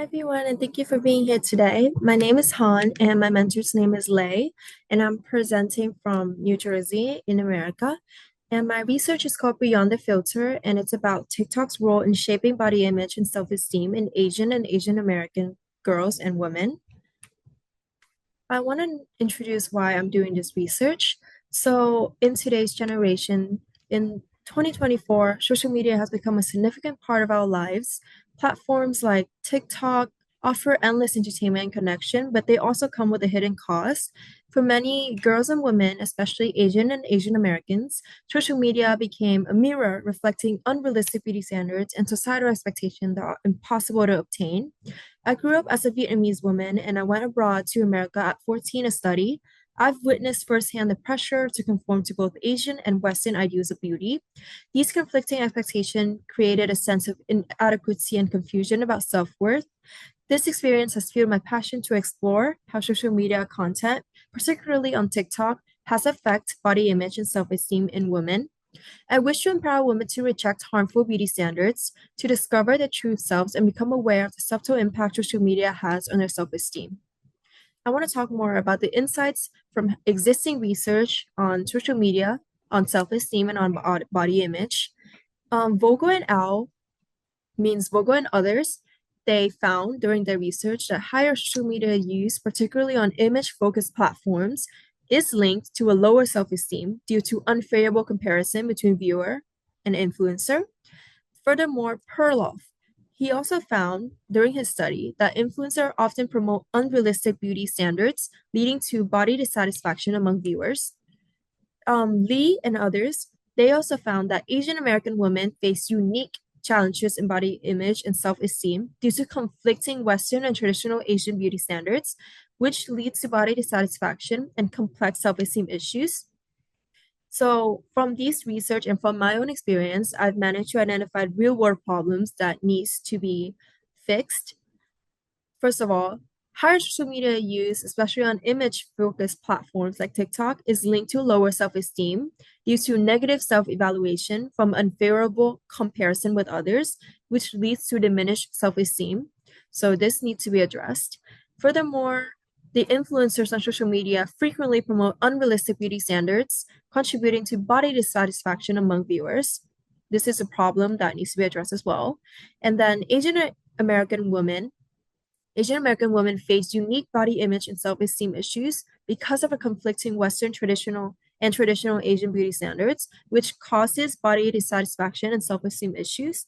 Hi everyone, and thank you for being here today. My name is Han, and my mentor's name is Lei, and I'm presenting from New Jersey in America. And my research is called Beyond the Filter, and it's about TikTok's role in shaping body image and self-esteem in Asian and Asian American girls and women. I want to introduce why I'm doing this research. So, in today's generation, in 2024, social media has become a significant part of our lives. Platforms like TikTok offer endless entertainment and connection, but they also come with a hidden cost. For many girls and women, especially Asian and Asian Americans, social media became a mirror reflecting unrealistic beauty standards and societal expectations that are impossible to obtain. I grew up as a Vietnamese woman and I went abroad to America at 14 to study. I've witnessed firsthand the pressure to conform to both Asian and Western ideals of beauty. These conflicting expectations created a sense of inadequacy and confusion about self-worth. This experience has fueled my passion to explore how social media content, particularly on TikTok, has affected body image and self-esteem in women. I wish to empower women to reject harmful beauty standards, to discover their true selves, and become aware of the subtle impact social media has on their self-esteem. I want to talk more about the insights from existing research on social media, on self-esteem, and on body image. Vogel and al. means Vogel and others. They found during their research that higher social media use, particularly on image-focused platforms, is linked to a lower self-esteem due to unfavorable comparison between viewer and influencer. Furthermore, Perloff, he also found during his study that influencers often promote unrealistic beauty standards, leading to body dissatisfaction among viewers. Lee and others, they also found that Asian American women face unique challenges in body image and self-esteem due to conflicting Western and traditional Asian beauty standards, which leads to body dissatisfaction and complex self-esteem issues. So from these research and from my own experience, I've managed to identify real-world problems that needs to be fixed. First of all, higher social media use, especially on image-focused platforms like TikTok, is linked to lower self-esteem due to negative self-evaluation from unfavorable comparison with others, which leads to diminished self-esteem. So this needs to be addressed. Furthermore, the influencers on social media frequently promote unrealistic beauty standards, contributing to body dissatisfaction among viewers. This is a problem that needs to be addressed as well. And then American women Asian American women face unique body image and self-esteem issues because of a conflicting Western traditional Asian beauty standards, which causes body dissatisfaction and self-esteem issues.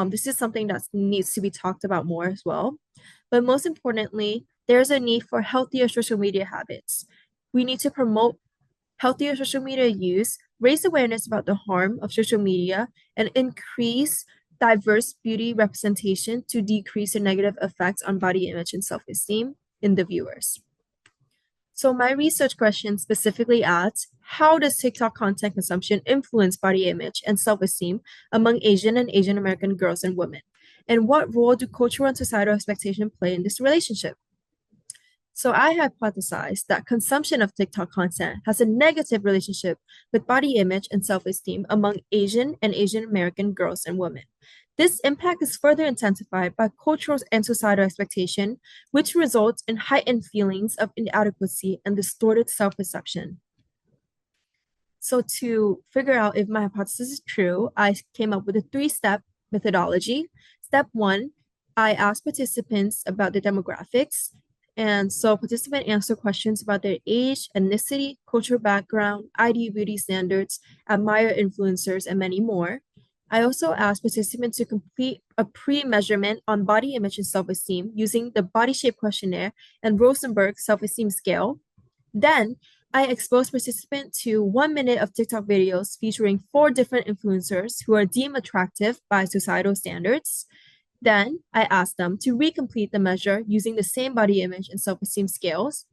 This is something that needs to be talked about more as well. But most importantly, there's a need for healthier social media habits. We need to promote healthier social media use, raise awareness about the harm of social media, and increase diverse beauty representation to decrease the negative effects on body image and self-esteem in the viewers. So my research question specifically asks, how does TikTok content consumption influence body image and self-esteem among Asian and Asian American girls and women? And what role do cultural and societal expectations play in this relationship? So I hypothesized that consumption of TikTok content has a negative relationship with body image and self-esteem among Asian and Asian American girls and women. This impact is further intensified by cultural and societal expectation, which results in heightened feelings of inadequacy and distorted self-perception. So to figure out if my hypothesis is true, I came up with a three-step methodology. Step one, I asked participants about their demographics. And so participants answer questions about their age, ethnicity, cultural background, ideal beauty standards, admire influencers, and many more. I also asked participants to complete a pre-measurement on body image and self-esteem using the body shape questionnaire and Rosenberg self-esteem scale. Then I exposed participants to 1 minute of TikTok videos featuring 4 different influencers who are deemed attractive by societal standards. Then I asked them to recomplete the measure using the same body image and self-esteem scales.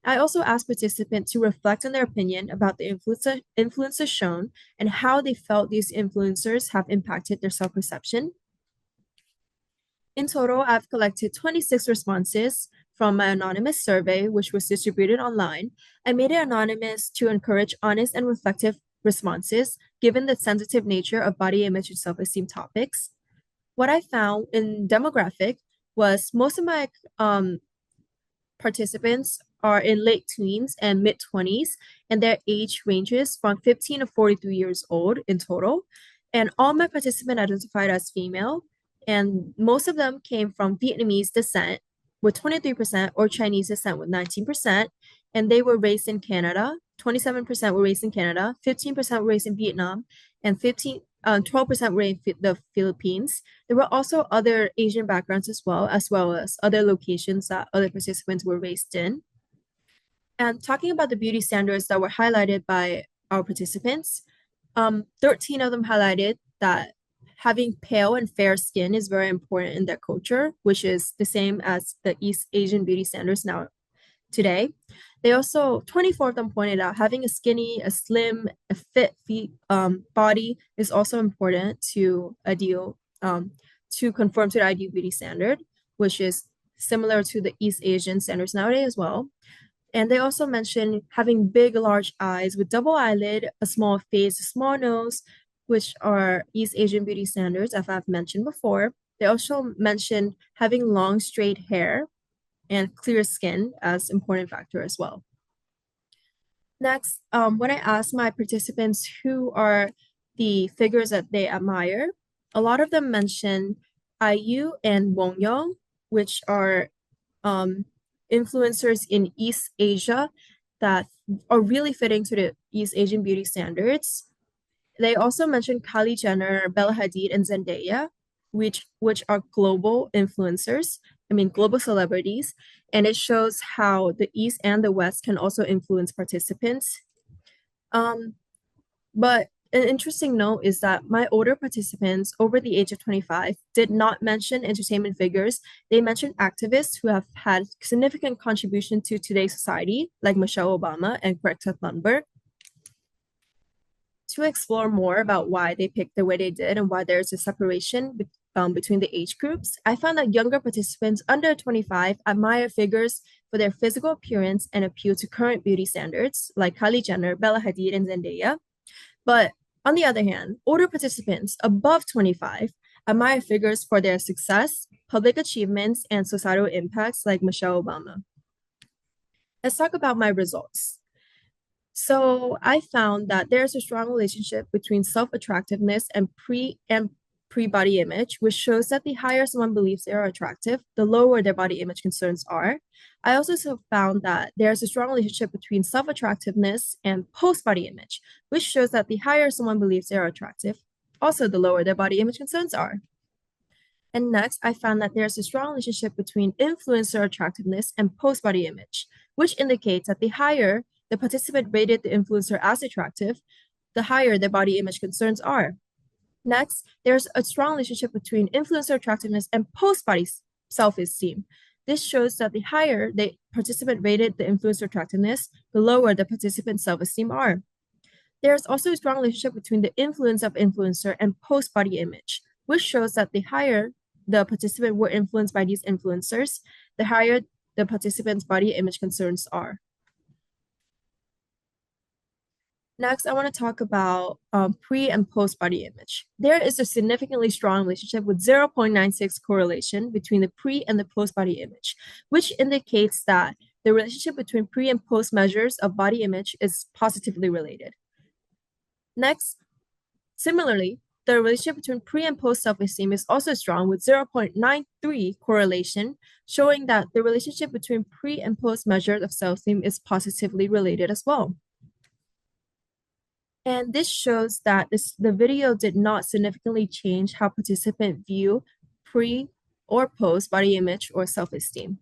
I also asked participants to reflect on their opinion about the influencers shown and how they felt these influencers have impacted their self-perception. In total, I've collected 26 responses from my anonymous survey, which was distributed online. I made it anonymous to encourage honest and reflective responses, given the sensitive nature of body image and self-esteem topics. What I found in demographic, was most of my participants are in late teens and mid 20s, and their age ranges from 15 to 43 years old in total. And all my participants identified as female, and most of them came from Vietnamese descent with 23% or Chinese descent with 19%. And they were raised in Canada. 27% were raised in Canada, 15% were raised in Vietnam, and 12% were in the Philippines. There were also other Asian backgrounds as well as other locations that other participants were raised in. And talking about the beauty standards that were highlighted by our participants, 13 of them highlighted that having pale and fair skin is very important in their culture, which is the same as the East Asian beauty standards now today. They also, 24 of them pointed out having a skinny, a slim, a fit body is also important to ideal, to conform to the ideal beauty standard, which is similar to the East Asian standards nowadays as well. And they also mentioned having big, large eyes with double eyelid, a small face, a small nose, which are East Asian beauty standards, as I've mentioned before. They also mentioned having long, straight hair and clear skin as important factor as well. Next, when I asked my participants who are the figures that they admire, a lot of them mentioned IU and Wong Yong, which are influencers in East Asia that are really fitting to the East Asian beauty standards. They also mentioned Kylie Jenner, Bella Hadid, and Zendaya, which are global influencers, global celebrities, and it shows how the East and the West can also influence participants. But an interesting note is that my older participants over the age of 25 did not mention entertainment figures. They mentioned activists who have had significant contribution to today's society, like Michelle Obama and Greta Thunberg. To explore more about why they picked the way they did and why there's a separation between the age groups, I found that younger participants under 25 admire figures for their physical appearance and appeal to current beauty standards, like Kylie Jenner, Bella Hadid, and Zendaya. But on the other hand, older participants above 25 admire figures for their success, public achievements, and societal impacts, like Michelle Obama. Let's talk about my results. So I found that there's a strong relationship between self-attractiveness and pre-body image, which shows that the higher someone believes they are attractive, the lower their body image concerns are. I also found that there's a strong relationship between self-attractiveness and post-body image, which shows that the higher someone believes they are attractive, also the lower their body image concerns are. And next, I found that there's a strong relationship between influencer attractiveness and post-body image, which indicates that the higher the participant rated the influencer as attractive, the higher their body image concerns are. Next, there's a strong relationship between influencer attractiveness and post-body self-esteem. This shows that the higher the participant rated the influencer attractiveness, the lower the participant's self-esteem are. There's also a strong relationship between the influence of influencer and post-body image, which shows that the higher the participant were influenced by these influencers, the higher the participant's body image concerns are. Next, I want to talk about pre and post body image. There is a significantly strong relationship with 0.96 correlation between the pre and the post body image, which indicates that the relationship between pre and post measures of body image is positively related. Next, similarly, the relationship between pre and post self-esteem is also strong with 0.93 correlation, showing that the relationship between pre and post measures of self-esteem is positively related as well. And this shows that the video did not significantly change how participants view pre or post body image or self-esteem.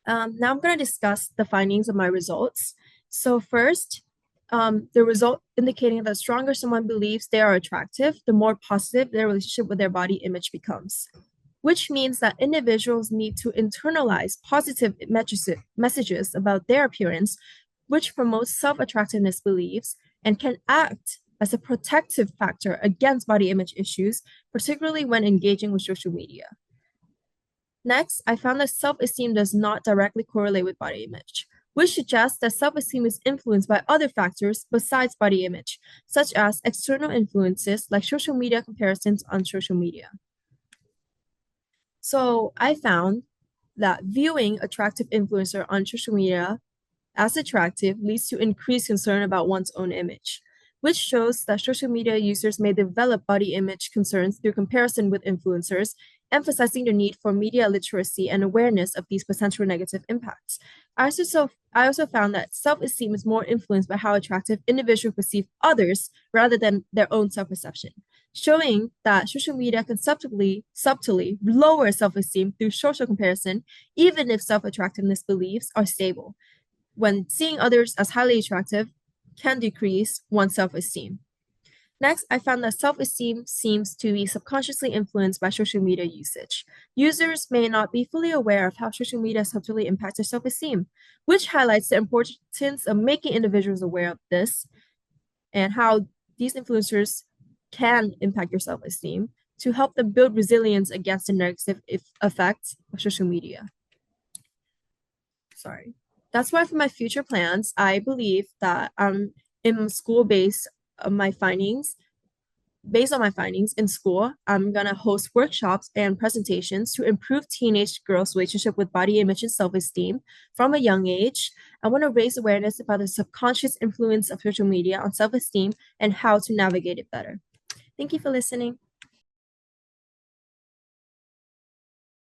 Now I'm going to discuss the findings of my results. So first, the result indicating that the stronger someone believes they are attractive, the more positive their relationship with their body image becomes, which means that individuals need to internalize positive messages about their appearance, which promotes self-attractiveness beliefs and can act as a protective factor against body image issues, particularly when engaging with social media. Next, I found that self-esteem does not directly correlate with body image, which suggests that self-esteem is influenced by other factors besides body image, such as external influences like social media comparisons on social media. So I found that viewing attractive influencer on social media as attractive leads to increased concern about one's own image, which shows that social media users may develop body image concerns through comparison with influencers, emphasizing the need for media literacy and awareness of these potential negative impacts. I also found that self-esteem is more influenced by how attractive individuals perceive others rather than their own self-perception, showing that social media can subtly lower self-esteem through social comparison, even if self-attractiveness beliefs are stable when seeing others as highly attractive can decrease one's self-esteem. Next, I found that self-esteem seems to be subconsciously influenced by social media usage. Users may not be fully aware of how social media subtly impacts their self-esteem, which highlights the importance of making individuals aware of this and how these influencers can impact your self-esteem to help them build resilience against the negative effects of social media. Sorry. That's why for my future plans, I believe that in school based on my findings in school, I'm gonna host workshops and presentations to improve teenage girls' relationship with body image and self-esteem from a young age. I want to raise awareness about the subconscious influence of social media on self-esteem and how to navigate it better. Thank you for listening.